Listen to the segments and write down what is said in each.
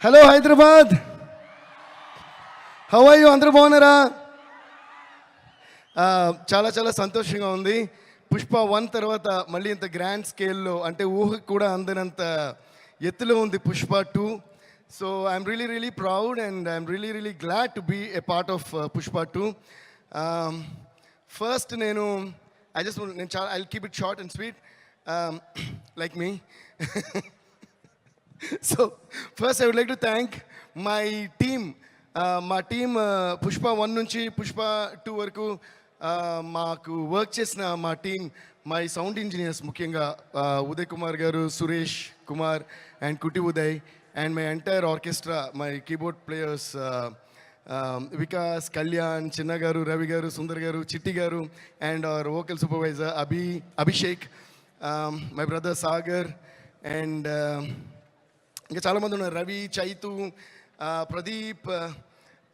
Hello Hyderabad, how are you? అందరూ బాగున్నారా? చాలా చాలా సంతోషంగా ఉంది. పుష్ప 1 తర్వాత మళ్ళీ ఇంత గ్రాండ్ స్కేల్లో, అంటే ఊహకు కూడా అందనంత ఎత్తులో ఉంది Pushpa 2. So I'm really proud and I'm really glad to be a part of Pushpa 2. First నేను I keep it short and sweet like me. So first I would like to thank my team. మా team Pushpa 1 నుంచి పుష్ప 2 వరకు మాకు work చేసిన మా team, my sound engineers, ముఖ్యంగా ఉదయ్ కుమార్ గారు, Suresh Kumar and Kutti Uday, and my entire orchestra, my keyboard players Vikas, Kalyan, Chinna గారు, రవి గారు, సుందర్ గారు, చిట్టి గారు, and our vocal supervisor Abhishek, my brother Sagar, and ఇంకా చాలామంది ఉన్నారు, Ravi, Chaitu, Pradeep,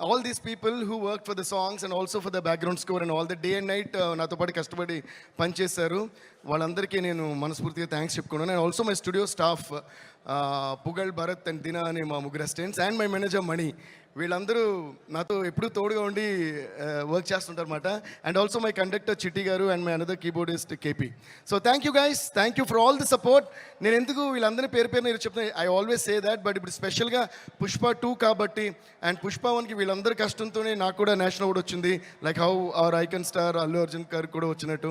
all these people who worked for the songs and also for the background score and all the day and night నాతో పాటు కష్టపడి పనిచేశారు. వాళ్ళందరికీ నేను మనస్ఫూర్తిగా థ్యాంక్స్ చెప్పుకున్నాను. And also my studio staff, Pugal, Bharat and Dina అనే మా ముగ్గురు assistants, and my manager Mani. వీళ్ళందరూ నాతో ఎప్పుడూ తోడుగా ఉండి వర్క్ చేస్తుంటారు అనమాట. And also my conductor Chitti గారు and my another keyboardist KP. So thank you guys, thank you for all the support. నేను ఎందుకు వీళ్ళందరినీ పేరు చెప్తాను, I always say that, but ఇప్పుడు స్పెషల్గా పుష్ప 2 కాబట్టి అండ్ పుష్ప 1కి వీళ్ళందరి కష్టంతోనే నాకు కూడా నేషనల్ అవార్డు వచ్చింది, like how our icon star Allu Arjun గారికి కూడా వచ్చినట్టు.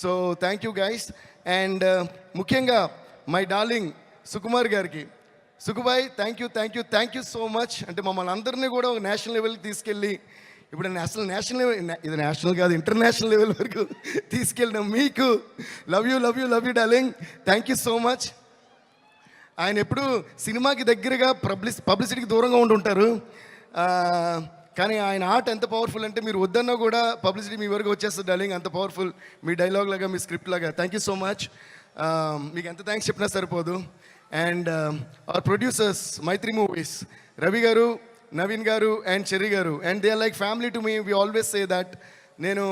So thank you guys. And ముఖ్యంగా మై డార్లింగ్ సుకుమార్ గారికి, Sukubai, thank you so much. అంటే మమ్మల్ని అందరినీ కూడా ఒక నేషనల్ లెవెల్కి తీసుకెళ్ళి, ఇప్పుడు నేషనల్ లెవెల్, ఇది నేషనల్ కాదు ఇంటర్నేషనల్ లెవెల్ వరకు తీసుకెళ్ళిన మీకు love you darling, thank you so much. ఆయన ఎప్పుడు సినిమాకి దగ్గరగా పబ్లిసిటీకి దూరంగా ఉంటుంటారు, కానీ ఆయన ఆర్ట్ ఎంత పవర్ఫుల్ అంటే మీరు వద్దన్నా కూడా పబ్లిసిటీ మీ వరకు వచ్చేస్తుంది డార్లింగ్, అంత పవర్ఫుల్ మీ డైలాగ్ లాగా, మీ స్క్రిప్ట్ లాగా. Thank you so much. మీకు ఎంత థ్యాంక్స్ చెప్పినా సరిపోదు. And our producers, Mythri Movies, Ravi గారు, నవీన్ గారు అండ్ చెర్రీ గారు, and they are like family to me. We always say that. నేను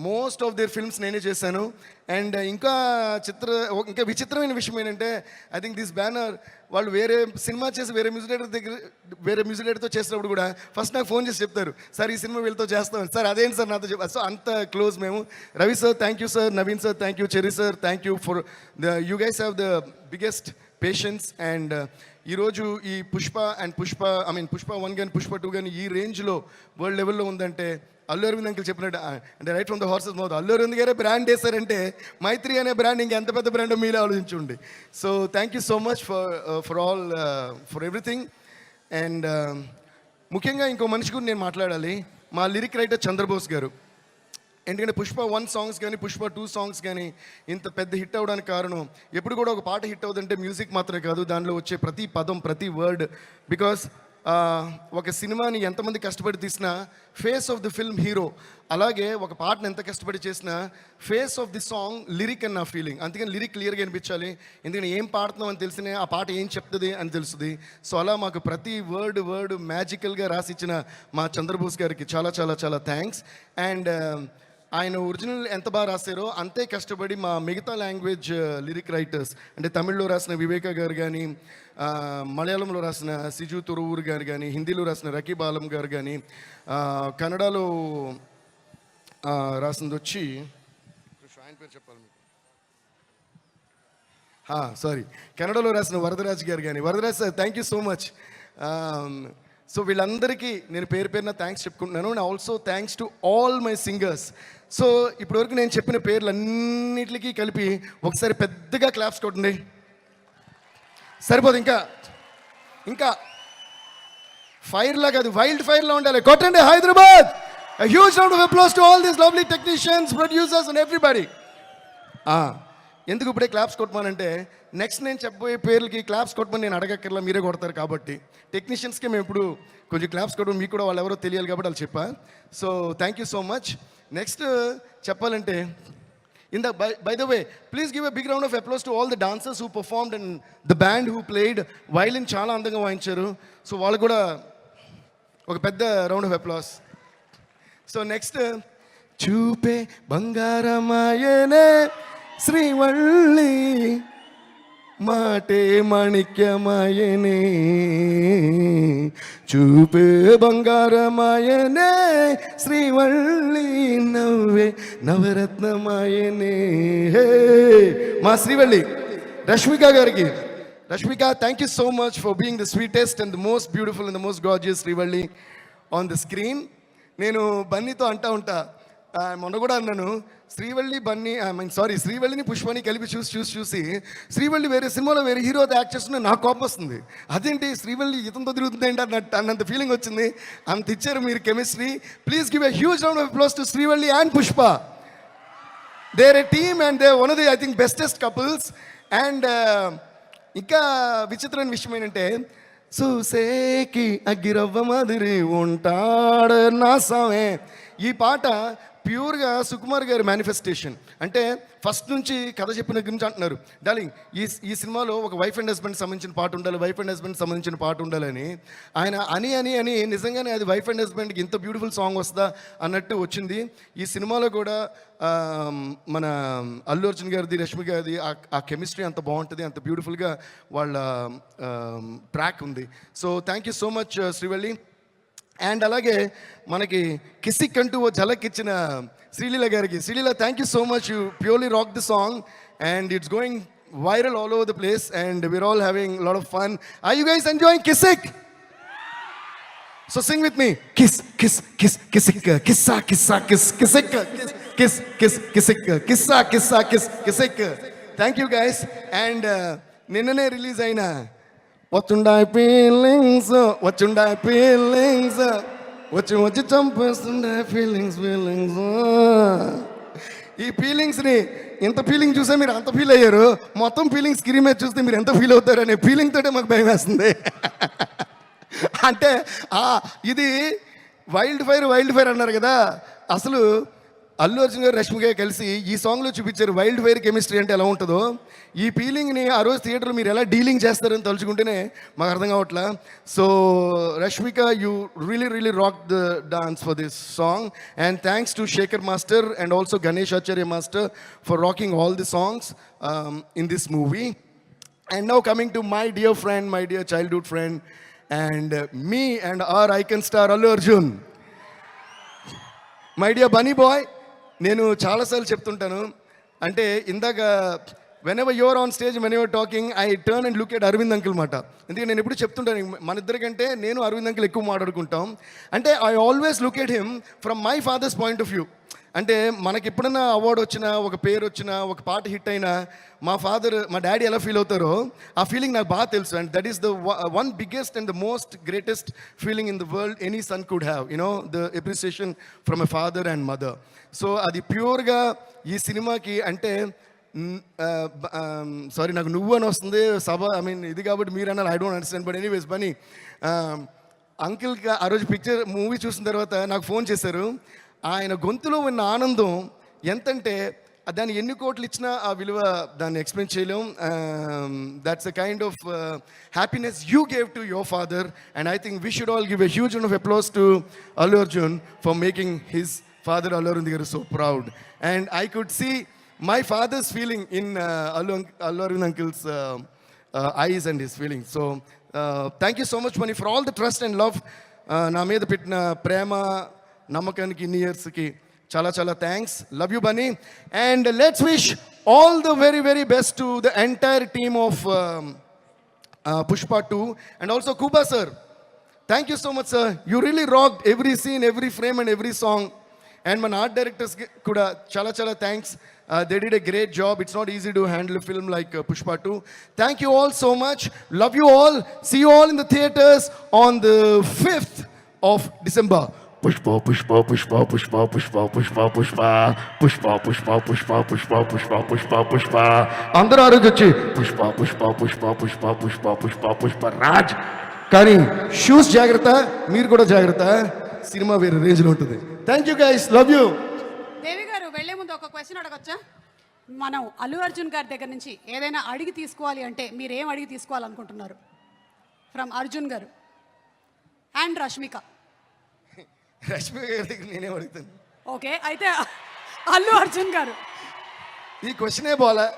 మోస్ట్ ఆఫ్ దేర్ ఫిల్మ్స్ నేనే చేశాను. అండ్ ఇంకా విచిత్రమైన విషయం ఏంటంటే, ఐ థింక్ దిస్ బ్యానర్ వాళ్ళు వేరే సినిమా చేసి వేరే మ్యూజిక్ డైరెక్టర్తో చేసినప్పుడు కూడా ఫస్ట్ నాకు ఫోన్ చేసి చెప్తారు, సార్ ఈ సినిమా వీళ్ళతో చేస్తాం సార్, అదేంటి సార్ నాతో చెప్పారు. సో అంత క్లోజ్ మేము. Ravi sir thank you sir, Naveen sir thank you, cherry sir thank you for you guys have the biggest patience. And ఈరోజు ఈ పుష్ప 1 కానీ పుష్ప 2 కానీ ఈ రేంజ్లో వరల్డ్ లెవెల్లో ఉందంటే అల్లు అరవింద్ అంకుల్ చెప్పినట్టు, అంటే right from the horse's mouth, Allu Aravind గారే బ్రాండ్ వేశారంటే మైత్రి అనే బ్రాండ్ ఇంకెంత పెద్ద బ్రాండ్ మీరే ఆలోచించండి. So thank you so much for everything. And ముఖ్యంగా ఇంకో మనిషి గురించి నేను మాట్లాడాలి, మా లిరిక్ రైటర్ చంద్రబోస్ గారు. ఎందుకంటే పుష్ప 1 సాంగ్స్ కానీ పుష్ప 2 సాంగ్స్ కానీ ఇంత పెద్ద హిట్ అవ్వడానికి కారణం, ఎప్పుడు కూడా ఒక పాట హిట్ అవుతుందంటే మ్యూజిక్ మాత్రమే కాదు, దానిలో వచ్చే ప్రతి పదం, ప్రతి వర్డ్. బికాస్ ఒక సినిమాని ఎంతమంది కష్టపడి తీసినా face of the film hero, అలాగే ఒక పాటను ఎంత కష్టపడి చేసినా face of the song lyric అని నా ఫీలింగ్. అందుకని లిరిక్ క్లియర్గా అనిపించాలి, ఎందుకంటే ఏం పాడుతున్నాం అని తెలిసినే ఆ పాట ఏం చెప్తుంది అని తెలుస్తుంది. సో అలా మాకు ప్రతి వర్డ్ మ్యాజికల్గా రాసిచ్చిన మా చంద్రబోస్ గారికి చాలా చాలా చాలా థ్యాంక్స్. అండ్ ఆయన ఒరిజినల్ ఎంత బాగా రాశారో అంతే కష్టపడి మా మిగతా లాంగ్వేజ్ లిరిక్ రైటర్స్, అంటే తమిళ్లో రాసిన వివేక గారు కానీ, మలయాళంలో రాసిన సిజు తురువూరు గారు కానీ, హిందీలో రాసిన రకీబ్ ఆలం గారు కానీ, కన్నడలో రాసింది వచ్చి ఆయన పేరు చెప్పాలి మీకు, కన్నడలో రాసిన వరదరాజ్ గారు కానీ. Varadaraj sir thank you so much. So వీళ్ళందరికీ నేను పేరున థ్యాంక్స్ చెప్పుకుంటున్నాను. And also thanks to all my singers. So ఇప్పటివరకు నేను చెప్పిన పేర్లన్నిటికీ కలిపి ఒకసారి పెద్దగా క్లాప్స్ కొట్టండి, సరిపోదు, ఇంకా ఫైర్ లాగా కాదు, వైల్డ్ ఫైర్లా ఉండాలి, కొట్టండి Hyderabad. A huge round of applause to all these lovely technicians, producers and everybody. ఎందుకు ఇప్పుడే క్లాప్స్ కొట్టమనంటే, నెక్స్ట్ నేను చెప్పబోయే పేర్లకి క్లాప్స్ కొట్టమని నేను అడగక్కర్లా, మీరే కొడతారు కాబట్టి. టెక్నీషియన్స్కి మేము ఇప్పుడు కొంచెం క్లాప్స్ కొట్టడం, మీకు కూడా వాళ్ళు ఎవరో తెలియాలి కాబట్టి వాళ్ళు చెప్పా. So thank you so much. Next చెప్పాలంటే, by the way, please give a big round of applause to all the dancers who performed and the band who played violin. చాలా అందంగా వాయించారు. సో వాళ్ళు కూడా ఒక పెద్ద round of applause. So next, చూపే బంగారమాయనే శ్రీవల్లి, మాటే మాణిక్యమాయనే చూపే బంగారమాయనే శ్రీవల్లి నవ్వే నవరత్నమాయనే. హే మా శ్రీవల్లి రష్మిక గారికి, Rashmika thank you so much for being the sweetest and the most beautiful and the most gorgeous Srivalli on the screen. నేను బన్నీతో అంటా ఉంటా, మొన్న కూడా అన్నాను, శ్రీవల్లి బన్నీ శ్రీవల్లిని పుష్పని కలిపి చూసి శ్రీవల్లి వేరే సినిమాలో వేరే హీరోతో యాక్ట్ చేస్తున్నా నాకు కోపం వస్తుంది. అదేంటి శ్రీవల్లి ఇతంతో తిరుగుతుంది ఏంటి అన్నంత ఫీలింగ్ వచ్చింది. అంత ఇచ్చారు మీరు chemistry. Please give a huge round of applause to Srivalli and Pushpa. They're a team and they one of the I think bestest couples. And ఇంకా విచిత్రమైన విషయం ఏంటంటే, చూసేకి అగ్గిరవ్వ మాదిరి ఉంటాడు నా సామే, ఈ పాట ప్యూర్గా సుకుమార్ గారి మేనిఫెస్టేషన్. అంటే ఫస్ట్ నుంచి కథ చెప్పిన గురించి అంటున్నారు, డార్లింగ్ ఈ సినిమాలో ఒక వైఫ్ అండ్ హస్బెండ్ సంబంధించిన పాట ఉండాలి, వైఫ్ అండ్ హస్బెండ్ సంబంధించిన పాట ఉండాలని ఆయన అని నిజంగానే అది వైఫ్ అండ్ హస్బెండ్కి ఇంత బ్యూటిఫుల్ సాంగ్ వస్తుందా అన్నట్టు వచ్చింది. ఈ సినిమాలో కూడా మన అల్లు అర్జున్ గారిది, రష్మి గారిది ఆ కెమిస్ట్రీ అంత బాగుంటుంది, అంత బ్యూటిఫుల్గా వాళ్ళ ట్రాక్ ఉంది. So thank you so much Srivalli. And అలాగే మనకి కిసిక్ అంటూ ఓ ఝలక్ ఇచ్చిన శ్రీలీల గారికి, Sreeleela thank you so much, you purely rock the song and it's going viral all over the place and we're all having lot of fun. Are you guys enjoying Kissik? So sing with me, kiss kiss kiss Kissik కిస్సా కిస్సా kiss Kissik kiss kiss Kissik కిస్సా కిస్సా kiss Kissik. Thank you guys. And నిన్ననే release అయిన వచ్చుండాయి feelings వచ్చి చంపేస్తుండే feelings. ఈ ఫీలింగ్స్ని ఇంత ఫీలింగ్ చూసే మీరు అంత ఫీల్ అయ్యారు, మొత్తం ఫీలింగ్స్ స్క్రీన్ మీద చూస్తే మీరు ఎంత ఫీల్ అవుతారు అనే ఫీలింగ్ తోటే మాకు భయం వేస్తుంది. అంటే ఇది వైల్డ్ ఫైర్ అన్నారు కదా, అసలు అల్లు అర్జున్ గారు రష్మి గారు కలిసి ఈ సాంగ్లో చూపించారు వైల్డ్ ఫైర్ కెమిస్ట్రీ అంటే ఎలా ఉంటుందో. ఈ ఫీలింగ్ని ఆ రోజు థియేటర్లో మీరు ఎలా డీలింగ్ చేస్తారని తలుచుకుంటేనే మాకు అర్థం కావట్లా. So Rashmika, you really rock the dance for this song and thanks to Shekhar master and also Ganesh Acharya master for rocking all the songs in this movie. And now coming to my dear friend, my dear childhood friend and me and our icon star Allu Arjun, my dear Bunny boy. నేను చాలాసార్లు చెప్తుంటాను, అంటే ఇందాక whenever you're on stage, when you're talking, I turn and look at Aravind uncle మాట. ఎందుకంటే నేను ఎప్పుడు చెప్తుంటాను, మన ఇద్దరికంటే నేను అరవింద్ అంకుల్ ఎక్కువ మాట్లాడుకుంటాం. అంటే I always look at him from my father's point of view. అంటే మనకి ఎప్పుడైనా అవార్డు వచ్చినా, ఒక పేరు వచ్చినా, ఒక పాట హిట్ అయినా మా డాడీ ఎలా ఫీల్ అవుతారో ఆ ఫీలింగ్ నాకు బాగా తెలుసు. And that is the one biggest and the most greatest feeling in the world any son could have, you know, the appreciation from a father and mother. So అది ప్యూర్గా ఈ సినిమాకి అంటే సారీ నాకు నువ్వు అని వస్తుంది సభ, ఐ మీన్ ఇది కాబట్టి మీరు అన్నారు, I don't understand. But anyways Bunny అంకిల్కి ఆ రోజు మూవీ చూసిన తర్వాత నాకు ఫోన్ చేశారు. ఆయన గొంతులో ఉన్న ఆనందం ఎంతంటే దాన్ని ఎన్ని కోట్లు ఇచ్చినా ఆ విలువ దాన్ని ఎక్స్ప్లెయిన్ చేయలేం. That's a kind of happiness you gave to your father and I think we should all give a huge round of applause to Allu Arjun for making his father Allu Arvind garu so proud, and I could see my father's feeling in Allu Arvind uncle's eyes and his feelings. So thank you so much Mani for all the trust and love na meeda pettina prema namakaniki in years ki chala thanks. Love you Bunny, and let's wish all the very best to the entire team of Pushpa 2 and also Kuba sir. Thank you so much sir, you really rocked every scene, every frame and every song. And my art directors kuda chala thanks, they did a great job. It's not easy to handle a film like Pushpa 2. Thank you all so much, love you all, see you all in the theaters on the 5th of December. Pushpa Pushpa Pushpa Pushpa Pushpa Pushpa Pushpa Pushpa Pushpa Pushpa Pushpa Pushpa Pushpa Pushpa andaru arogochi Pushpa Pushpa Pushpa Pushpa Pushpa Pushpa Pushpa Raj. కానీ shoes జాగ్రత్త, మీరు కూడా జాగ్రత్త, cinema వేరే రేంజ్లో ఉంటుంది. Thank you guys, love you. Devi గారు వెళ్లే ముందు ఒక క్వశ్చన్ అడగొచ్చా? మనం అల్లు అర్జున్ గారి దగ్గర నుంచి ఏదైనా అడిగి తీసుకోవాలి అంటే మీరు ఏం అడిగి తీసుకోవాలనుకుంటున్నారు? ఫ్రమ్ అర్జున్ గారు అండ్ రష్మిక. రష్మిక గారి దగ్గర నేనేం అడుగుతాను? ఓకే, అయితే అల్లు అర్జున్ గారు ఈ క్వశ్చనే పోలా.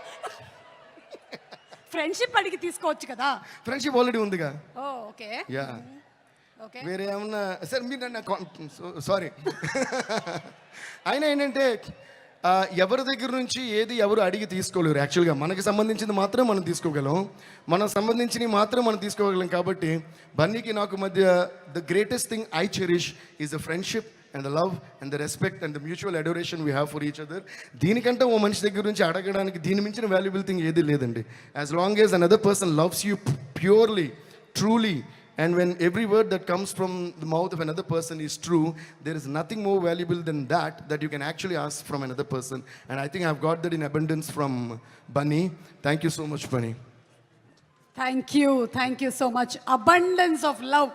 ఫ్రెండ్షిప్ అడిగి తీసుకోవచ్చు కదా. ఫ్రెండ్షిప్ ఆల్రెడీ ఉందిగా. ఓ ఓకే యా ఓకే. వేరే ఏమన్నా సార్ మీరు నన్ను సారీ అయినా ఏంటంటే ఎవరి దగ్గర నుంచి ఏది ఎవరు అడిగి తీసుకోలేరు. యాక్చువల్గా మనకి సంబంధించింది మాత్రం మనం తీసుకోగలం, మనకు సంబంధించినవి మాత్రం మనం తీసుకోగలం. కాబట్టి బన్నీకి నాకు మధ్య the greatest thing I cherish is the friendship and the love and the respect and the mutual adoration we have for each other. దీనికంటే ఓ మనిషి దగ్గర నుంచి అడగడానికి దీని మించిన వాల్యుబుల్ థింగ్ ఏది లేదండి. As long as another person loves you purely, truly, and when every word that comes from the mouth of another person is true, there is nothing more valuable than that you can actually ask from another person. And I think I've got that in abundance from Bunny. Thank you so much, Bunny. Thank you so much. Abundance of love.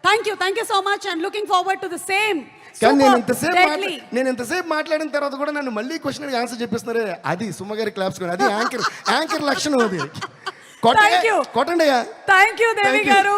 Thank you so much and looking forward to the same. కానీ నేను ఎంతసేపు మాట్లాడిన తర్వాత కూడా నన్ను మళ్ళీ question answer చెప్పిస్తున్నారే, అది సుమ్మగారి claps కూడా, అది యాంకర్ లక్షణం. అది కొట్టండి. థ్యాంక్ యూ దేవి గారు.